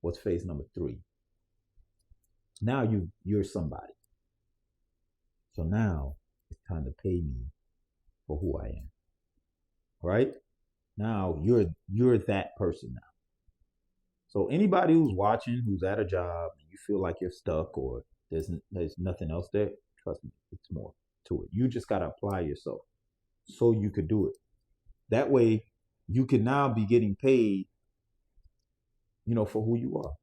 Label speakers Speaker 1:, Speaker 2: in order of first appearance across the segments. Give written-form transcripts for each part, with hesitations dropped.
Speaker 1: What's phase number 3? Now you're somebody. So now it's time to pay me for who I am. Right? Now you're that person now. So anybody who's watching, who's at a job, and you feel like you're stuck or there's nothing else there, trust me, it's more to it. You just gotta apply yourself so you could do it. That way, you can now be getting paid, for who you are.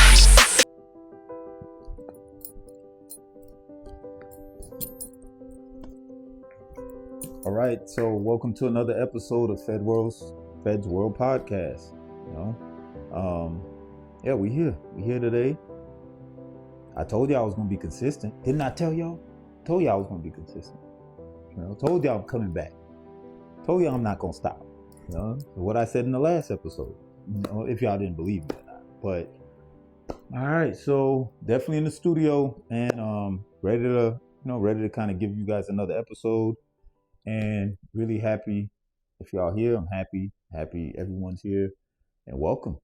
Speaker 1: All right, so welcome to another episode of Fed's World Podcast. Yeah, we here. We here today. I told y'all I was gonna be consistent. Didn't I tell y'all? Told y'all I was gonna be consistent. Told y'all I'm coming back. Told y'all I'm not gonna stop. What I said in the last episode. If y'all didn't believe me or not. But all right, so definitely in the studio and ready to kind of give you guys another episode. And really happy if y'all here. I'm happy everyone's here, and welcome.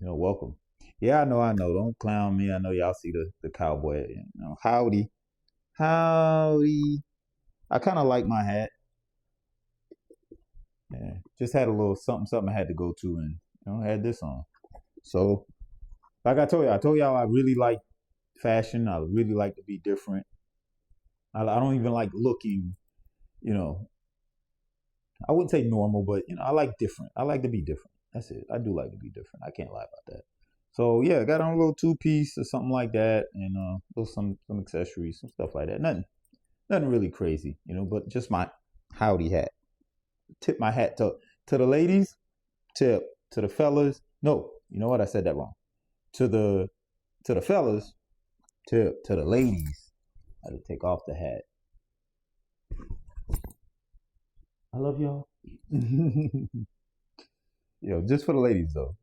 Speaker 1: Welcome. Yeah, I know. Don't clown me. I know y'all see the cowboy. Howdy. I kind of like my hat. Yeah, just had a little something I had to go to, and had this on. So, like I told y'all I really like fashion. I really like to be different. I don't even like looking, I wouldn't say normal, but I like different. I like to be different. That's it. I do like to be different. I can't lie about that. So yeah, I got on a little 2-piece or something like that, and some accessories, some stuff like that. Nothing really crazy, but just my howdy hat. Tip my hat to the ladies. Tip to the fellas. No, you know what? I said that wrong. To the fellas. Tip to the ladies. I had to take off the hat. I love y'all. Just for the ladies though.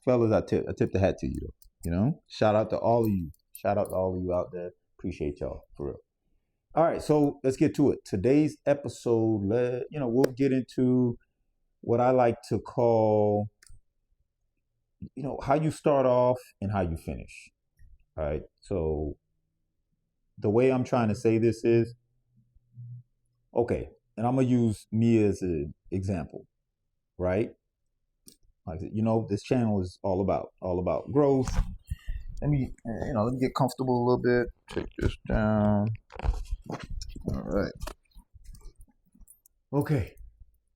Speaker 1: Fellas, I tip the hat to you though. Shout out to all of you. Shout out to all of you out there. Appreciate y'all for real. All right, so let's get to it. Today's episode, we'll get into what I like to call, how you start off and how you finish. All right. So the way I'm trying to say this is, okay, and I'm gonna use me as an example, right? Like this channel is all about growth. Let me get comfortable a little bit. Take this down. All right. Okay.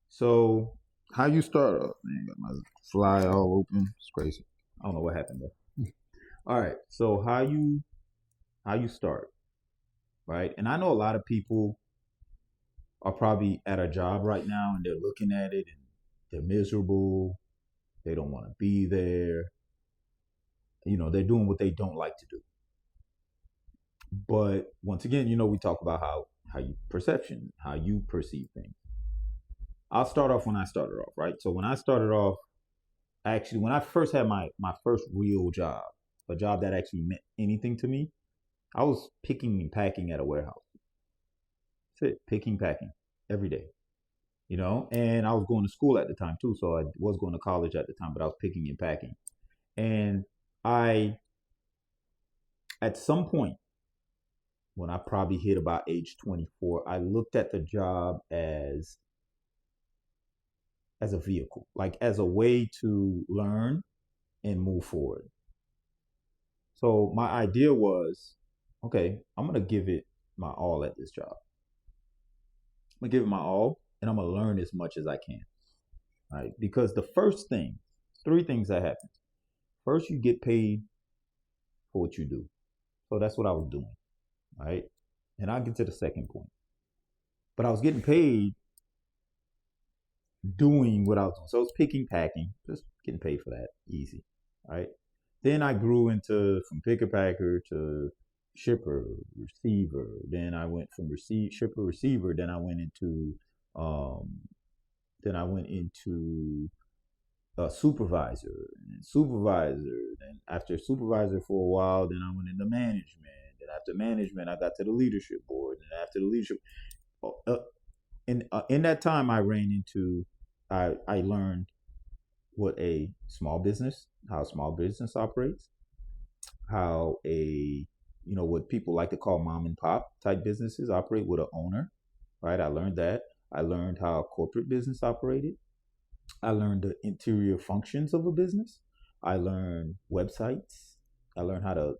Speaker 1: So how you start up? Man, got my fly all open. It's crazy. I don't know what happened there. All right. So how you start, right? And I know a lot of people are probably at a job right now and they're looking at it and they're miserable. They don't want to be there. They're doing what they don't like to do. But once again, we talk about how you perception, how you perceive things. I'll start off when I started off, right? So when I started off, actually, when I first had my first real job, a job that actually meant anything to me, I was picking and packing at a warehouse. That's it, picking, packing every day. And I was going to school at the time too, so I was going to college at the time, but I was picking and packing. And at some point, when I probably hit about age 24, I looked at the job as a vehicle, like as a way to learn and move forward. So my idea was, okay, I'm going to give it my all at this job. I'm going to give it my all, and I'm going to learn as much as I can. Right? Because the first thing, 3 things that happen. First, you get paid for what you do. So that's what I was doing. Right? And I'll get to the second point. But I was getting paid doing what I was doing. So I was picking, packing, just getting paid for that. Easy. Right? Then I grew from picker packer to shipper, receiver. Then I went from shipper, receiver. Then I went into a supervisor, and supervisor. Then after supervisor for a while, then I went into management. Then after management, I got to the leadership board. And after the leadership, in that time, I learned how a small business operates. how what people like to call mom and pop type businesses operate with an owner, right? I learned that. I learned how corporate business operated. I learned the interior functions of a business. I learned websites. I learned how to,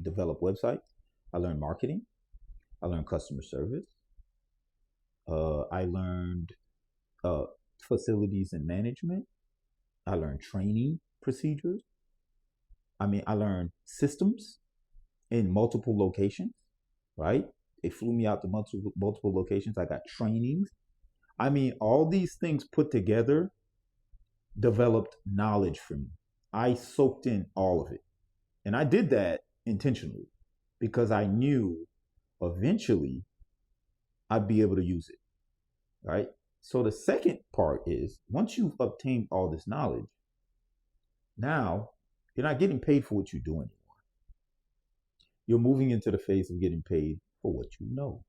Speaker 1: develop websites. I learned marketing. I learned customer service. I learned uh, facilities and management. I learned training procedures. I learned systems in multiple locations, right? They flew me out to multiple locations. I got trainings. All these things put together developed knowledge for me. I soaked in all of it. And I did that intentionally because I knew eventually I'd be able to use it, right? So the second part is once you've obtained all this knowledge, now you're not getting paid for what you're doing anymore. You're moving into the phase of getting paid for what you know.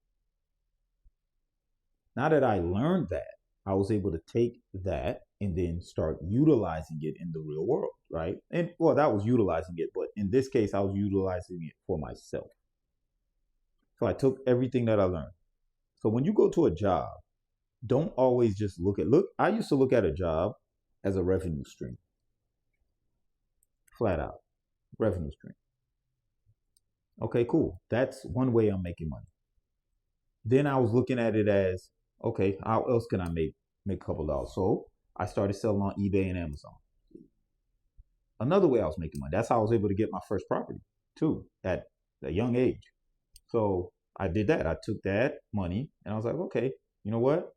Speaker 1: Now that I learned that, I was able to take that and then start utilizing it in the real world, right? And well, that was utilizing it, but in this case, I was utilizing it for myself. So I took everything that I learned. So when you go to a job, don't always just I used to look at a job as a revenue stream. Flat out. Revenue stream. Okay, cool. That's one way I'm making money. Then I was looking at it as, okay, how else can I make a couple dollars? So I started selling on eBay and Amazon. Another way I was making money. That's how I was able to get my first property too at a young age. So I did that. I took that money and I was like, okay, you know what?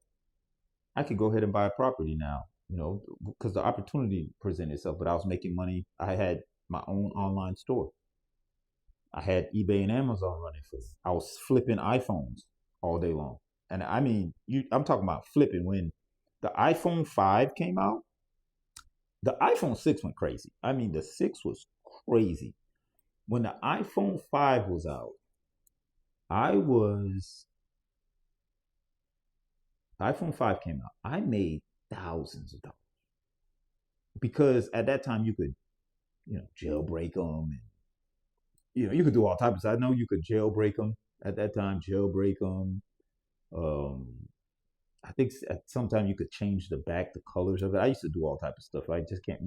Speaker 1: I could go ahead and buy a property now, because the opportunity presented itself. But I was making money. I had my own online store. I had eBay and Amazon running for me. I was flipping iPhones all day long. And I'm talking about flipping. When the iPhone 5 came out, the iPhone 6 went crazy. The 6 was crazy. When the iPhone 5 was out, iPhone 5 came out. I made thousands of dollars because at that time you could, jailbreak them, and you could do all types of stuff. I know you could jailbreak them at that time. Jailbreak them. I think sometimes you could change the colors of it. I used to do all types of stuff. I just can't.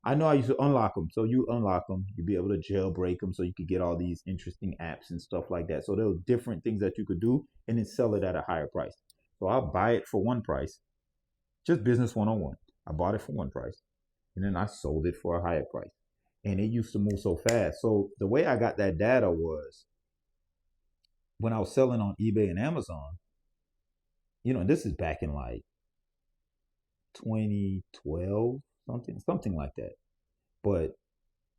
Speaker 1: I know I used to unlock them. So you unlock them, you'd be able to jailbreak them, so you could get all these interesting apps and stuff like that. So there were different things that you could do, and then sell it at a higher price. So I'll buy it for one price, just business 101. I bought it for one price, and then I sold it for a higher price. And it used to move so fast. So the way I got that data was when I was selling on eBay and Amazon, this is back in like 2012, something like that. But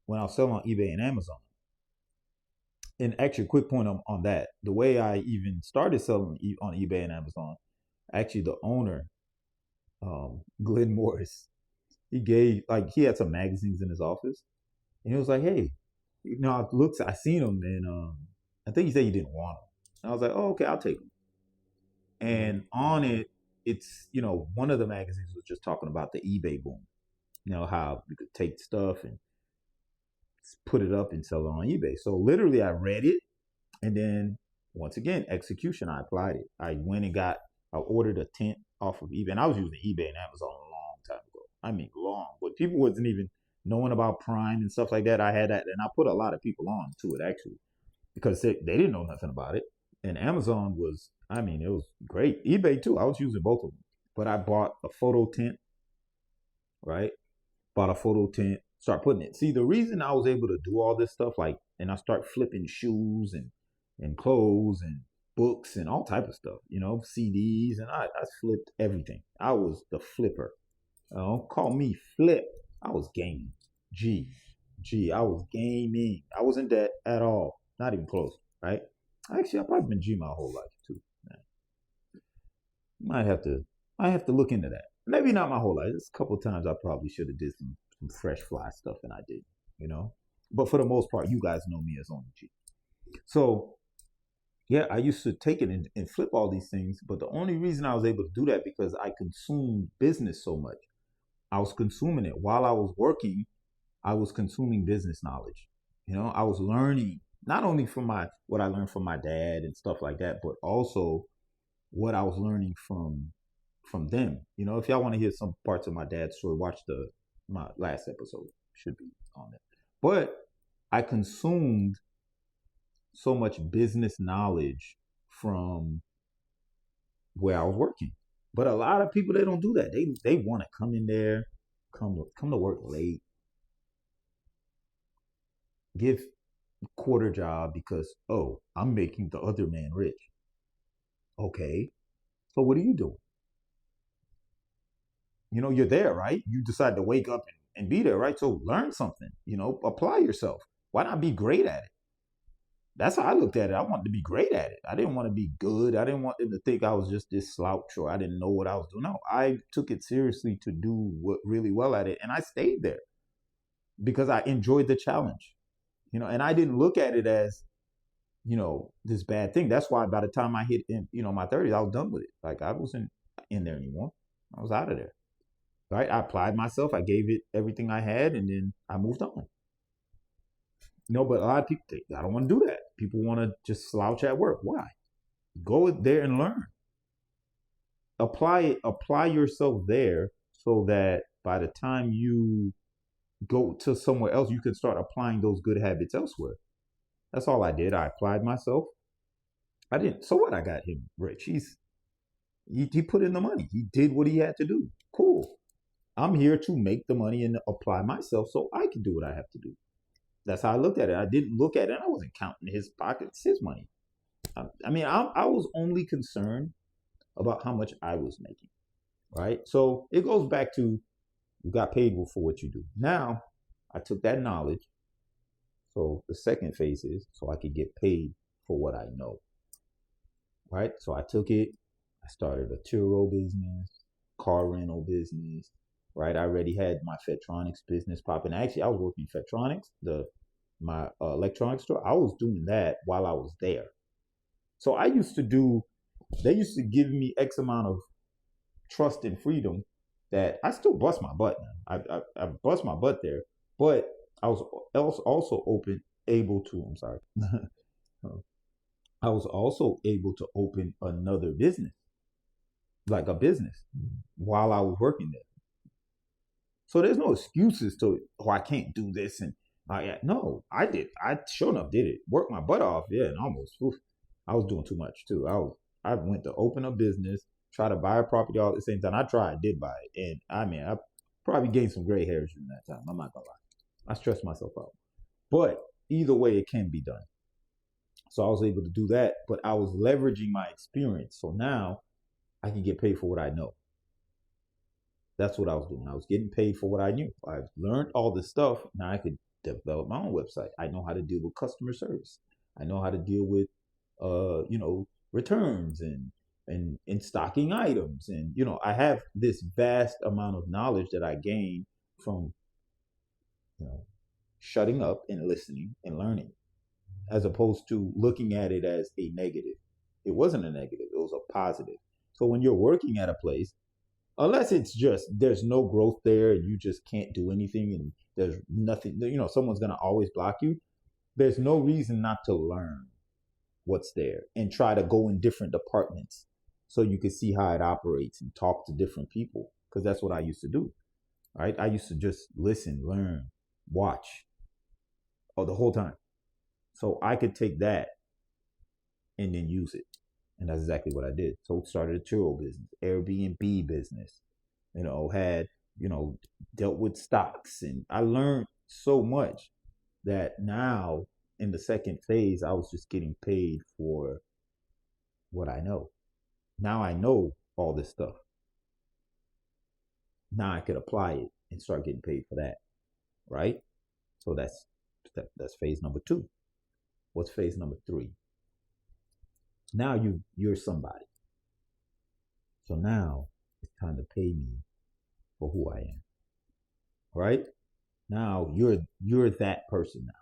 Speaker 1: when I was selling on eBay and Amazon, and actually, quick point on that, the way I even started selling on eBay and Amazon, actually the owner, Glenn Morris, he had some magazines in his office, and he was like, hey, I seen them, and I think he said he didn't want them. And I was like, oh, okay, I'll take them. And on it, it's, one of the magazines was just talking about the eBay boom. How you could take stuff and put it up and sell it on eBay. So literally I read it, and then once again, execution, I applied it. I ordered a tent off of eBay, and I was using eBay and Amazon a long time ago. Long, but people wasn't even knowing about Prime and stuff like that. I had that, and I put a lot of people on to it actually, because they didn't know nothing about it. And Amazon was, it was great. eBay too. I was using both of them. But I bought a photo tent, right? Bought a photo tent, start putting it. See, the reason I was able to do all this stuff, and I start flipping shoes and clothes and books and all type of stuff, CDs, and I flipped everything. I was the flipper. Call me flip. I was gaming. I was gaming. I wasn't that at all. Not even close, right? Actually, I've probably been G my whole life too. Man. I have to look into that. Maybe not my whole life. There's a couple of times I probably should have did some fresh fly stuff, and I didn't. But for the most part, you guys know me as only G. So yeah, I used to take it and flip all these things, but the only reason I was able to do that because I consumed business so much. I was consuming it while I was working. I was consuming business knowledge, I was learning not only from what I learned from my dad and stuff like that, but also what I was learning from them. If y'all want to hear some parts of my dad's story, watch the my last episode. Should be on it. But I consumed so much business knowledge from where I was working. But a lot of people, they don't do that. They want to come in there, come to work late, give quarter job because, oh, I'm making the other man rich. Okay, so what are you doing? You're there, right? You decide to wake up and be there, right? So learn something. Apply yourself. Why not be great at it? That's how I looked at it. I wanted to be great at it. I didn't want to be good. I didn't want them to think I was just this slouch or I didn't know what I was doing. No, I took it seriously to do really well at it, and I stayed there because I enjoyed the challenge. And I didn't look at it as this bad thing. That's why by the time I hit my 30s, I was done with it. Like I wasn't in there anymore. I was out of there. Right? I applied myself. I gave it everything I had, and then I moved on. But a lot of people think I don't want to do that. People want to just slouch at work. Why? Go there and learn. Apply yourself there so that by the time you go to somewhere else, you can start applying those good habits elsewhere. That's all I did. I applied myself. I didn't. So what? I got him rich. He put in the money. He did what he had to do. Cool. I'm here to make the money and apply myself so I can do what I have to do. That's how I looked at it. I didn't look at it. I wasn't counting his pockets, his money. I was only concerned about how much I was making. Right. So it goes back to you got paid for what you do. Now I took that knowledge. So the second phase is so I could get paid for what I know. Right. So I took it. I started a Turo business, car rental business. Right. I already had my Fetronics business popping. Actually, I was working Fetronics, my electronics store. I was doing that while I was there. So they used to give me X amount of trust and freedom that I still bust my butt now. I bust my butt there, but I was also able to, I'm sorry. I was also able to open another business, like a business, while I was working there. So there's no excuses to, I can't do this. And no, I did. I sure enough did it. Worked my butt off. Yeah. And almost, I was doing too much too. I went to open a business, try to buy a property all at the same time. Did buy it. And I probably gained some gray hairs during that time. I'm not gonna lie. I stressed myself out. But either way, it can be done. So I was able to do that, but I was leveraging my experience. So now I can get paid for what I know. That's what I was doing. I was getting paid for what I knew. I've learned all this stuff. Now I could develop my own website. I know how to deal with customer service. I know how to deal with, returns and stocking items. And, I have this vast amount of knowledge that I gained from, shutting up and listening and learning, as opposed to looking at it as a negative. It wasn't a negative. It was a positive. So when you're working at a place, unless it's just there's no growth there and you just can't do anything and there's nothing, someone's going to always block you. There's no reason not to learn what's there and try to go in different departments so you can see how it operates and talk to different people, because that's what I used to do. Right? I used to just listen, learn, watch the whole time. So I could take that and then use it. And that's exactly what I did. So started a Turo business, Airbnb business, had, dealt with stocks. And I learned so much that now in the second phase, I was just getting paid for what I know. Now I know all this stuff. Now I could apply it and start getting paid for that. Right? So that's phase number 2. What's phase number 3? Now you're somebody. So now it's time to pay me for who I am. Right? Now you're that person now.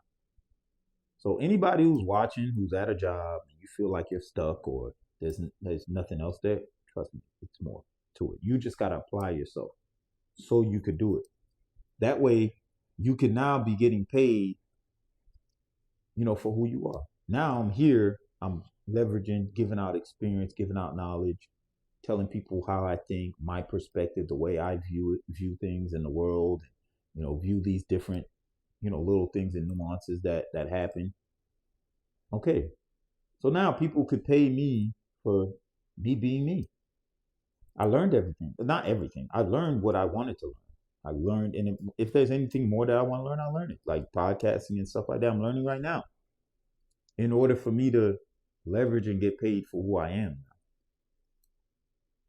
Speaker 1: So anybody who's watching, who's at a job, and you feel like you're stuck or there's nothing else there, trust me, it's more to it. You just gotta apply yourself so you could do it. That way you can now be getting paid for who you are. Now I'm here, I'm leveraging, giving out experience, giving out knowledge, telling people how I think, my perspective, the way I view things in the world, view these different, little things and nuances that happen. Okay. So now people could pay me for me being me. I learned everything, but not everything. I learned what I wanted to learn. I learned, and if there's anything more that I want to learn, I'll learn it. Like podcasting and stuff like that, I'm learning right now in order for me to leverage and get paid for who I am.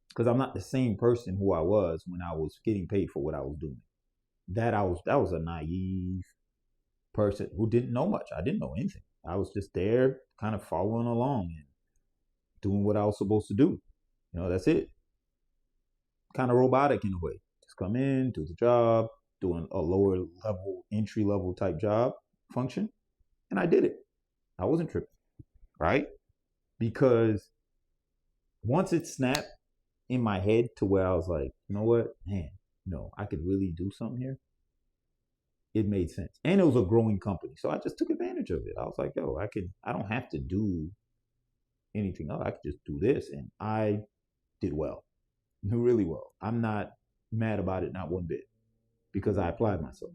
Speaker 1: Because I'm not the same person who I was when I was getting paid for what I was doing. That was a naive person who didn't know much. I didn't know anything. I was just there, kind of following along and doing what I was supposed to do. That's it. Kind of robotic in a way. Just come in, do the job, doing a lower level, entry level type job function. And I did it. I wasn't tripping, right? Because once it snapped in my head to where I was like, you know what, man, no, I could really do something here. It made sense. And it was a growing company. So I just took advantage of it. I was like, yo, I don't have to do anything else. I could just do this. And I did well, really well. I'm not mad about it, not one bit, because I applied myself.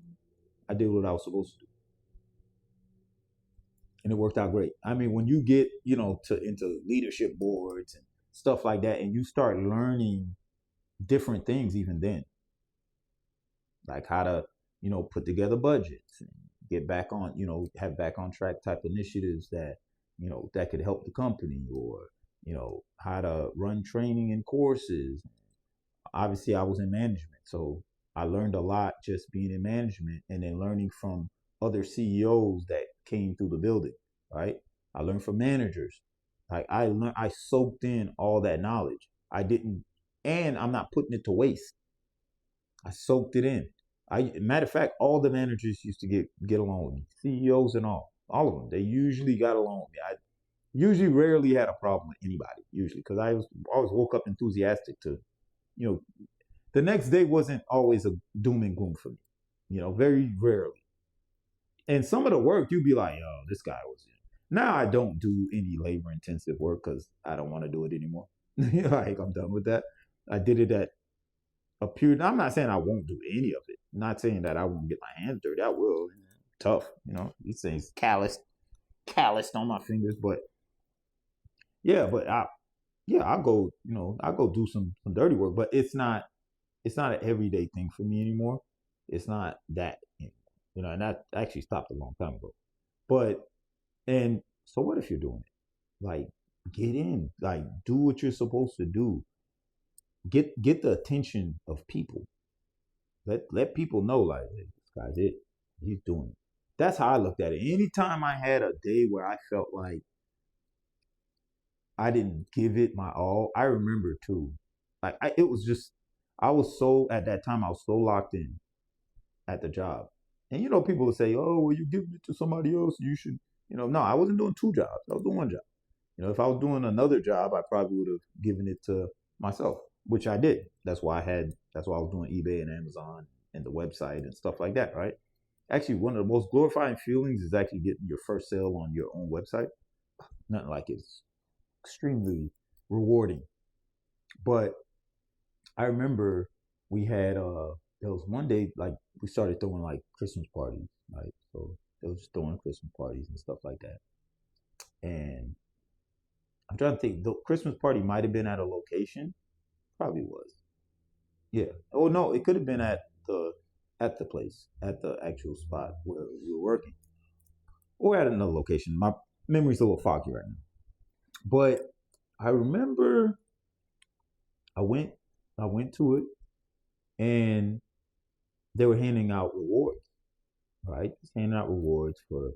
Speaker 1: I did what I was supposed to do. And it worked out great. I mean, when you get, into leadership boards and stuff like that, and you start learning different things even then, like how to, put together budgets and get back on, have back on track type initiatives that, that could help the company, or, how to run training and courses. Obviously, I was in management, so I learned a lot just being in management and then learning from other CEOs that came through the building, right? I learned from managers. Like I soaked in all that knowledge. I didn't, and I'm not putting it to waste. I soaked it in. Matter of fact, all the managers used to get along with me, CEOs and all of them. They usually got along with me. I usually rarely had a problem with anybody, usually, because I always woke up enthusiastic to, the next day wasn't always a doom and gloom for me, very rarely. And some of the work, you'd be like, oh, this guy was. Now I don't do any labor intensive work because I don't want to do it anymore. Like, I'm done with that. I did it at a period. I'm not saying I won't do any of it. I'm not saying that I won't get my hands dirty. I will. Tough, these things calloused on my fingers. But yeah, I'll go, I'll go do some dirty work. But it's not an everyday thing for me anymore. It's not that anymore. And that actually stopped a long time ago. But and so what if you're doing it? Like, get in, like, do what you're supposed to do. Get the attention of people. Let people know, like, hey, this guy's it. He's doing it. That's how I looked at it. Anytime I had a day where I felt like I didn't give it my all, I remember too. Like, it was just, I was so, at that time, I was so locked in at the job. And people would say, oh, well, you giving it to somebody else, you should, no, I wasn't doing two jobs. I was doing one job. If I was doing another job, I probably would have given it to myself, which I did. That's why I was doing eBay and Amazon and the website and stuff like that, right? Actually, one of the most glorifying feelings is actually getting your first sale on your own website. Nothing like it. It's extremely rewarding. But I remember we had there was one day, like, we started throwing like Christmas parties, right? So they was just throwing Christmas parties and stuff like that. And I'm trying to think, the Christmas party might have been at a location. Probably was. Yeah. Oh no, it could have been at the place, at the actual spot where we were working. Or at another location. My memory's a little foggy right now. But I remember I went to it, and they were handing out rewards, right? Just handing out rewards for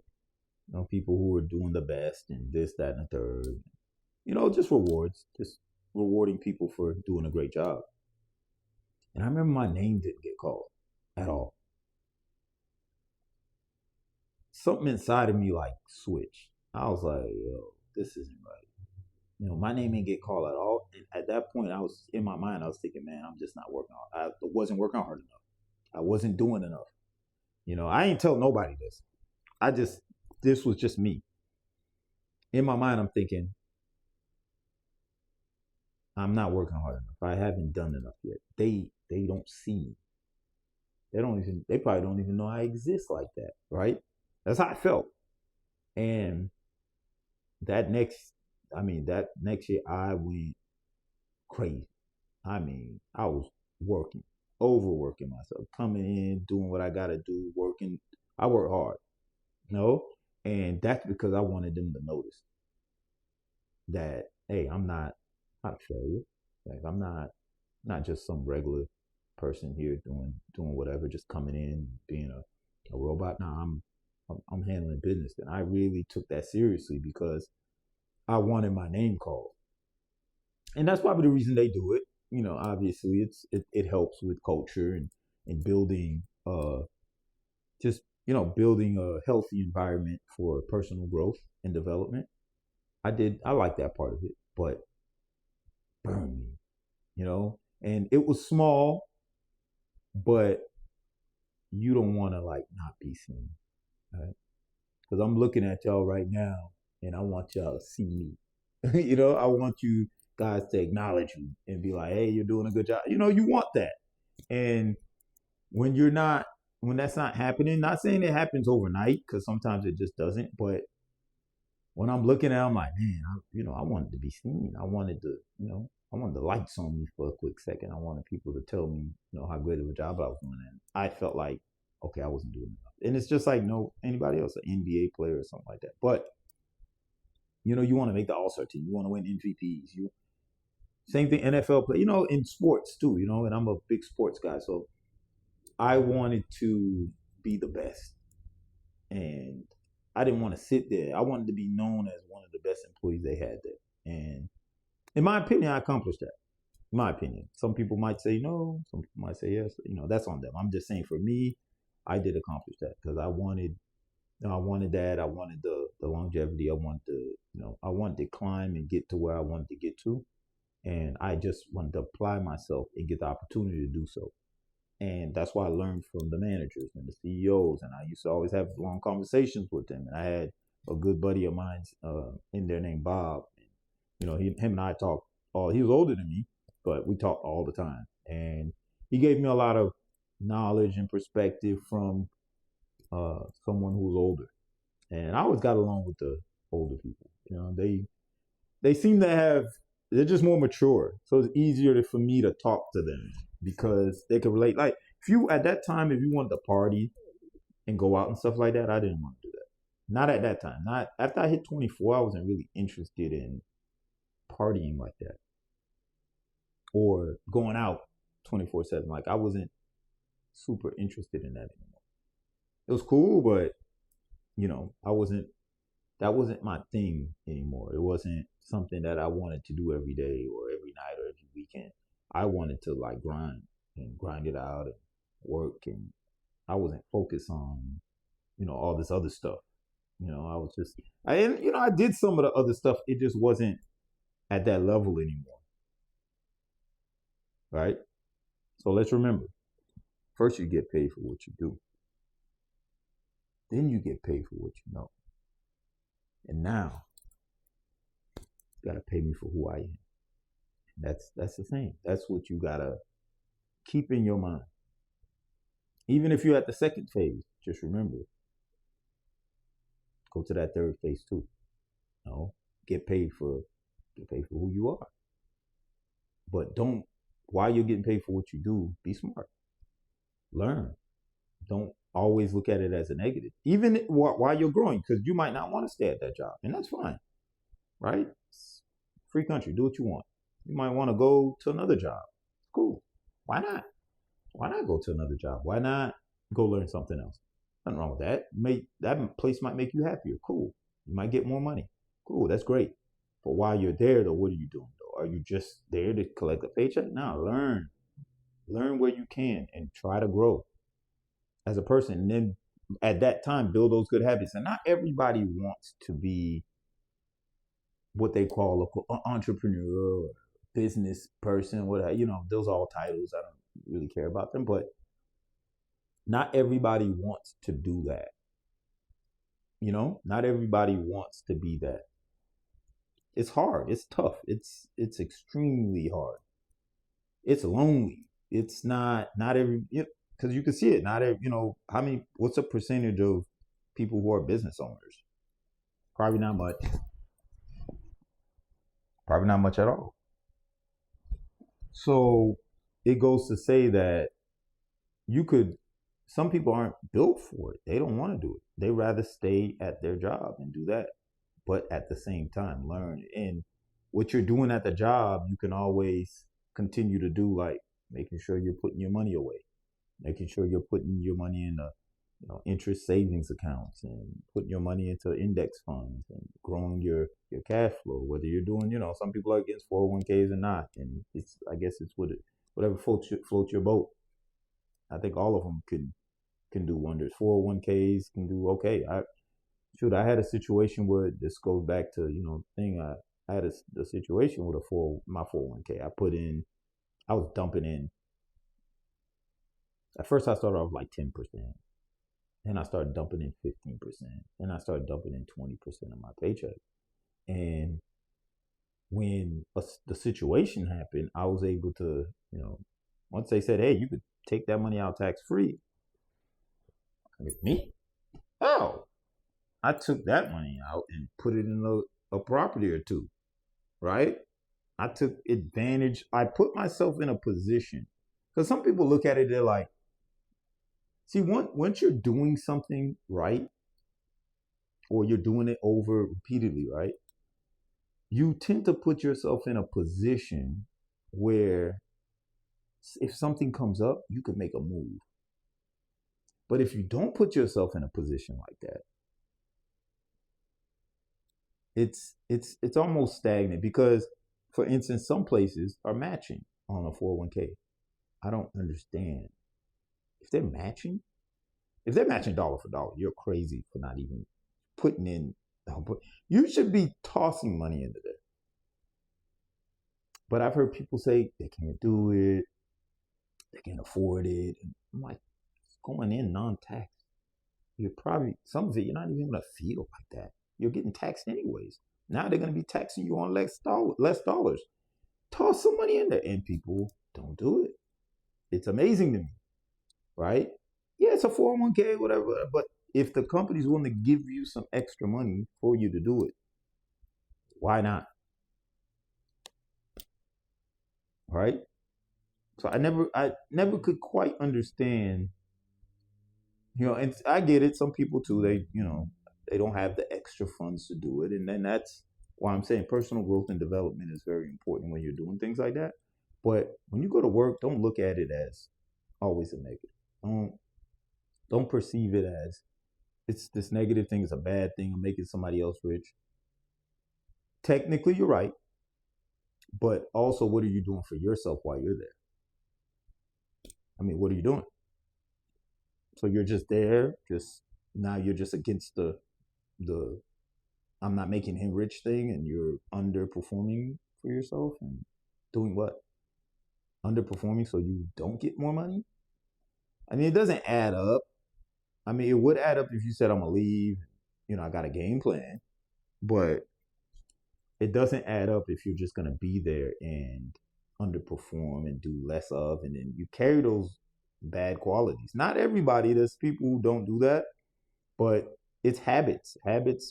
Speaker 1: people who were doing the best and this, that, and the third. Just rewards, just rewarding people for doing a great job. And I remember my name didn't get called at all. Something inside of me like switched. I was like, yo, this isn't right. My name didn't get called at all. And at that point, I was in my mind, I was thinking, man, I'm just not working hard. I wasn't working hard enough. I wasn't doing enough. I ain't tell nobody this. I just this was just me. In my mind, I'm thinking, I'm not working hard enough. I haven't done enough yet. They don't see me. They probably don't even know I exist like that, right? That's how I felt. And that next that next year I went crazy. I was working, overworking myself, coming in, doing what I gotta do, working. I work hard, you know? And that's because I wanted them to notice that, hey, I'm not a failure. Like I'm not just some regular person here doing whatever, just coming in, being a robot. No, I'm handling business. And I really took that seriously because I wanted my name called. And that's probably the reason they do it. Obviously it helps with culture and building just building a healthy environment for personal growth and development. I like that part of it, but burn me, and it was small, but you don't want to like not be seen, right? Because I'm looking at y'all right now, and I want y'all to see me. I want you guys to acknowledge me and be like, "Hey, you're doing a good job." You want that, and when you're not, when that's not happening, not saying it happens overnight, because sometimes it just doesn't. But when I'm looking at, it, I'm like, man, I wanted to be seen. I wanted the lights on me for a quick second. I wanted people to tell me, how great of a job I was doing. And I felt like, okay, I wasn't doing enough. And it's just like no anybody else, an NBA player or something like that. But you want to make the All-Star team. You want to win MVPs. Same thing, NFL play. In sports too. And I'm a big sports guy, so I wanted to be the best, and I didn't want to sit there. I wanted to be known as one of the best employees they had there. And in my opinion, I accomplished that. In my opinion, some people might say no, some people might say yes. That's on them. I'm just saying, for me, I did accomplish that because I wanted that. I wanted the longevity. I wanted I wanted to climb and get to where I wanted to get to, and I just wanted to apply myself and get the opportunity to do so. And that's why I learned from the managers and the CEOs, and I used to always have long conversations with them. And I had a good buddy of mine in there named Bob. Him and I talked. He was older than me, but we talked all the time, and he gave me a lot of knowledge and perspective from someone who was older. And I always got along with the older people. They seem to have, they're just more mature, so it's easier for me to talk to them because they can relate. Like if you at that time, if you wanted to party and go out and stuff like that, I didn't want to do that. Not at that time. Not after I hit 24. I wasn't really interested in partying like that or going out 24/7. Like I wasn't super interested in that anymore. It was cool, but I wasn't. That wasn't my thing anymore. It wasn't something that I wanted to do every day or every night or every weekend. I wanted to like grind it out and work, and I wasn't focused on all this other stuff. I was just I did some of the other stuff. It just wasn't at that level anymore, right? So let's remember: first, you get paid for what you do, then you get paid for what you know, and now you gotta pay me for who I am. That's the thing. That's what you gotta keep in your mind. Even if you're at the second phase, just remember, go to that third phase too. Get paid for who you are. But don't, while you're getting paid for what you do, be smart. Learn. Don't always look at it as a negative, even while you're growing, because you might not want to stay at that job, and that's fine, right? It's free country. Do what you want. You might want to go to another job. Cool. Why not? Why not go to another job? Why not go learn something else? Nothing wrong with that. That place might make you happier. Cool. You might get more money. Cool. That's great. But while you're there, though, what are you doing, though? Are you just there to collect a paycheck? No, learn. Learn where you can and try to grow as a person. And then at that time, build those good habits. And not everybody wants to be what they call an entrepreneur or business person, whatever. Those are all titles. I don't really care about them, but not everybody wants to do that. Not everybody wants to be that. It's hard. It's tough. It's extremely hard. It's lonely. It's not every because you can see it. Not every how many. What's a percentage of people who are business owners? Probably not much. Probably not much at all. So it goes to say that you could. Some people aren't built for it. They don't want to do it. They rather stay at their job and do that, but at the same time learn. And what you're doing at the job, you can always continue to do, like making sure you're putting your money away, making sure you're putting your money in the interest savings accounts and putting your money into index funds and growing your cash flow. Whether you're doing, some people are against 401ks or not, and it's I guess it's whatever floats your boat. I think all of them can do wonders. 401ks can do okay. I had a situation where this goes back to thing. I had a situation with my 401k. I was dumping in. At first, I started off like 10%. Then I started dumping in 15%. Then I started dumping in 20% of my paycheck. And when the situation happened, I was able to, once they said, hey, you could take that money out tax free. Me? Oh, I took that money out and put it in a property or two, right? I took advantage. I put myself in a position because some people look at it, they're like, see, once you're doing something right, or you're doing it over repeatedly, right? You tend to put yourself in a position where if something comes up, you can make a move. But if you don't put yourself in a position like that, it's almost stagnant because, for instance, some places are matching on a 401k. I don't understand. If they're matching dollar for dollar, you're crazy for not even putting in. You should be tossing money into there. But I've heard people say they can't do it, they can't afford it. And I'm like, it's going in non-tax. You're probably, some of it, you're not even going to feel like that. You're getting taxed anyways. Now they're going to be taxing you on less dollars. Toss some money in there. And people don't do it. It's amazing to me, right? Yeah, it's a 401k, whatever. But if the company's willing to give you some extra money for you to do it, why not? Right? So I never could quite understand, and I get it. Some people too, they don't have the extra funds to do it. And then that's why I'm saying personal growth and development is very important when you're doing things like that. But when you go to work, don't look at it as always a negative. Don't perceive it as it's this negative thing is a bad thing. I'm making somebody else rich. Technically, you're right. But also, what are you doing for yourself while you're there? I mean, what are you doing? So you're just there, now you're just against the I'm not making him rich thing, and you're underperforming for yourself and doing what? Underperforming so you don't get more money? I mean, it doesn't add up. I mean, it would add up if you said I'm gonna leave, I got a game plan, but it doesn't add up if you're just gonna be there and underperform and do less of, and then you carry those bad qualities. Not everybody, there's people who don't do that, but it's habits.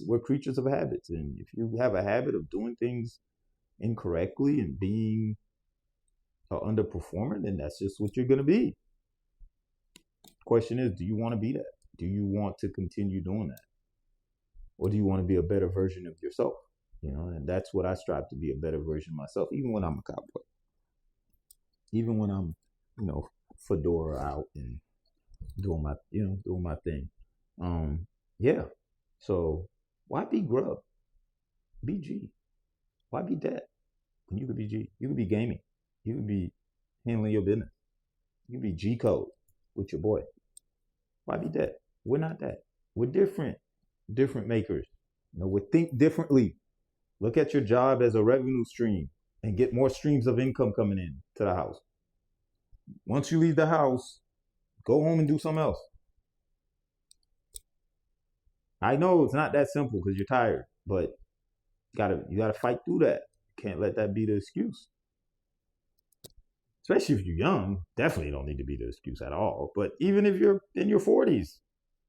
Speaker 1: We're creatures of habits. And if you have a habit of doing things incorrectly and being an underperformer, then that's just what you're going to be. Question is, do you want to be that? Do you want to continue doing that? Or do you want to be a better version of yourself? And that's what I strive to be, a better version of myself, even when I'm a cowboy. Even when I'm, fedora out and doing my thing. Yeah. So why be grub? Be G. Why be that? When you could be G. You could be gaming. You could be handling your business. You could be G code with your boy. Why be that? We're not that. We're different makers. We think differently. Look at your job as a revenue stream and get more streams of income coming in to the house. Once you leave the house, go home and do something else. I know it's not that simple because you're tired, but you gotta fight through that. Can't let that be the excuse. Especially if you're young, definitely don't need to be the excuse at all. But even if you're in your 40s,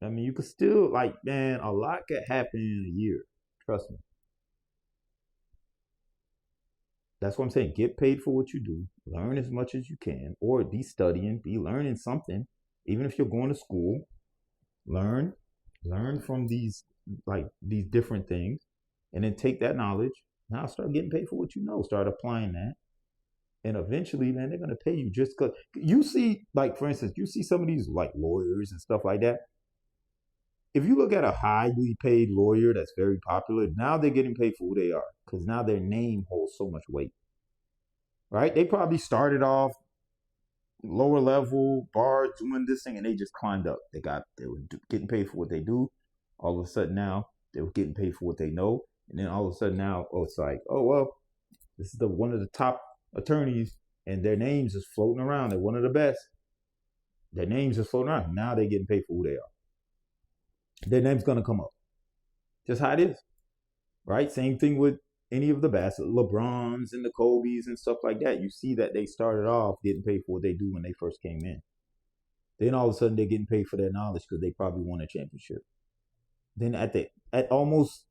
Speaker 1: I mean, you could still, like, man, a lot could happen in a year. Trust me. That's what I'm saying. Get paid for what you do. Learn as much as you can, or be studying, be learning something. Even if you're going to school, learn, learn from these different things, and then take that knowledge. Now start getting paid for what you know. Start applying that, and eventually, man, they're gonna pay you just because you see, like, for instance, you see some of these like lawyers and stuff like that. If you look at a highly paid lawyer that's very popular, now they're getting paid for who they are because now their name holds so much weight, right? They probably started off lower level bar doing this thing and they just climbed up. They were getting paid for what they do. All of a sudden now they were getting paid for what they know, and then all of a sudden now, oh, it's like, oh well, this is the one of the top attorneys, and their names is floating around. They're one of the best. Their names is floating around. Now they're getting paid for who they are. Their name's gonna come up. Just how it is, right? Same thing with any of the best LeBrons and the Kobe's and stuff like that. You see that they started off getting paid for what they do when they first came in. Then all of a sudden they're getting paid for their knowledge because they probably won a championship. Then at almost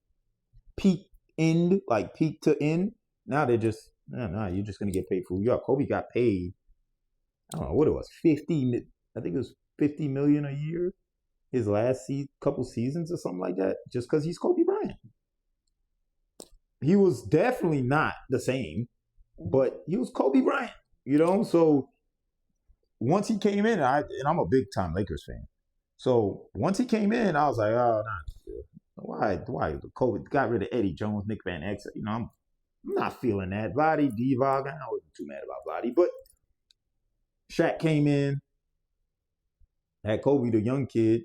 Speaker 1: peak end, like peak to end, now they're just you're just gonna get paid for who you are. Kobe got paid, I don't know what it was, 50. I think it was 50 million a year his last couple seasons or something like that, just because he's Kobe Bryant. He was definitely not the same, but he was Kobe Bryant, So once he came in, and I'm a big time Lakers fan. So once he came in, I was like, oh, nah, why? Kobe got rid of Eddie Jones, Nick Van Exel. I'm not feeling that. Vlade Divac, I wasn't too mad about Vlade, but Shaq came in, had Kobe, the young kid,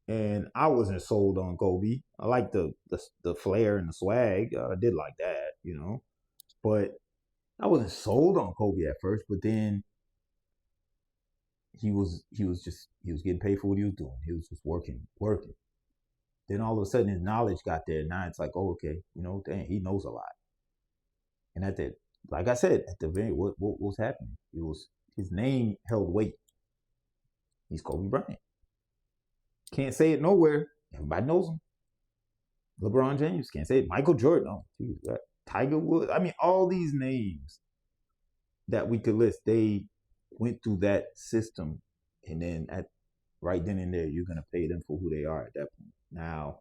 Speaker 1: and I wasn't sold on Kobe. I liked the flair and the swag. I did like that, but I wasn't sold on Kobe at first. But then he was getting paid for what he was doing. He was just working. Then all of a sudden his knowledge got there. Now it's like, oh, okay, dang, he knows a lot. And at that, like I said, at the very what was happening? His name held weight. He's Kobe Bryant. Can't say it nowhere. Everybody knows him. LeBron James can't say it. Michael Jordan. Oh, geez, Tiger Woods. I mean, all these names that we could list, they went through that system, and then right then and there, you're gonna pay them for who they are at that point. Now,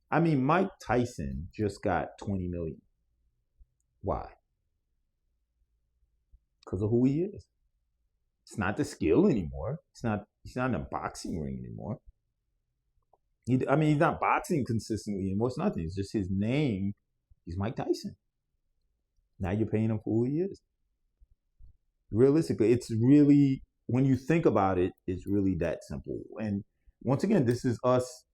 Speaker 1: I mean, Mike Tyson just got 20 million. Why? Because of who he is. It's not the skill anymore. He's not in a boxing ring anymore. He's not boxing consistently anymore. It's nothing. It's just his name. He's Mike Tyson. Now you're paying him for who he is. Realistically, it's really, when you think about it, it's really that simple. And once again, this is us.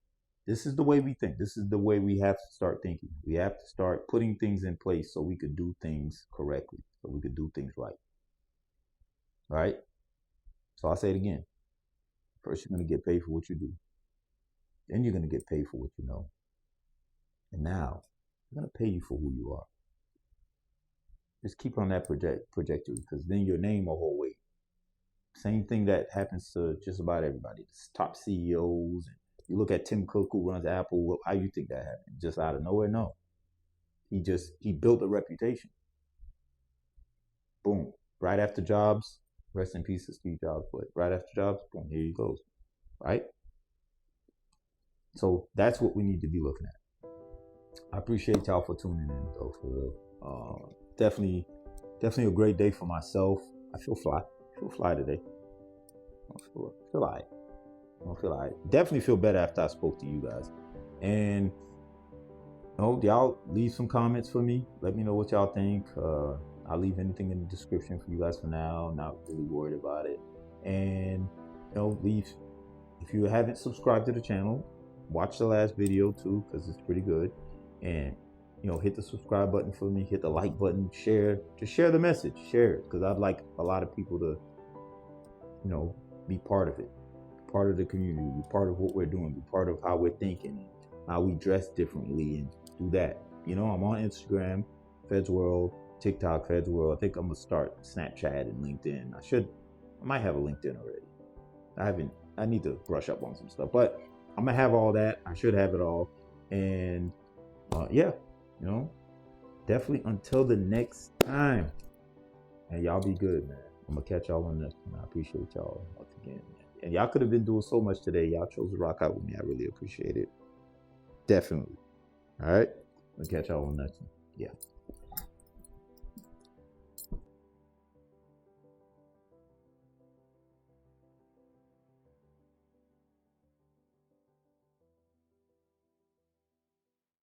Speaker 1: This is the way we think. This is the way we have to start thinking. We have to start putting things in place so we could do things correctly, so we could do things right. Right? So I'll say it again. First, you're going to get paid for what you do. Then you're going to get paid for what you know. And now, I'm going to pay you for who you are. Just keep on that trajectory, because then your name will hold weight. Same thing that happens to just about everybody. It's top CEOs. You look at Tim Cook, who runs Apple. How you think that happened? Just out of nowhere? No. He built a reputation. Boom. Right after Jobs, rest in peace to Steve Jobs, but right after Jobs, boom, here he goes. Right? So that's what we need to be looking at. I appreciate y'all for tuning in, though, for real. Definitely a great day for myself. I feel fly today. I feel all right. Definitely feel better after I spoke to you guys. And y'all leave some comments for me. Let me know what y'all think. I'll leave anything in the description for you guys for now. Not really worried about it. And leave, if you haven't subscribed to the channel, watch the last video too, because it's pretty good. And hit the subscribe button for me, hit the like button, share the message, share it, because I'd like a lot of people to be part of it, part of the community, be part of what we're doing, be part of how we're thinking, how we dress differently and do that. I'm on Instagram, Feds World, TikTok, Feds World. I think I'm gonna start Snapchat and LinkedIn. I might have a LinkedIn already. I need to brush up on some stuff, but I'm gonna have all that. I should have it all. And yeah, definitely until the next time. And y'all be good, man. I'm gonna catch y'all on the next one. I appreciate y'all once again. And y'all could have been doing so much today. Y'all chose to rock out with me. I really appreciate it. Definitely. All right. I'll catch y'all on the next one. Yeah.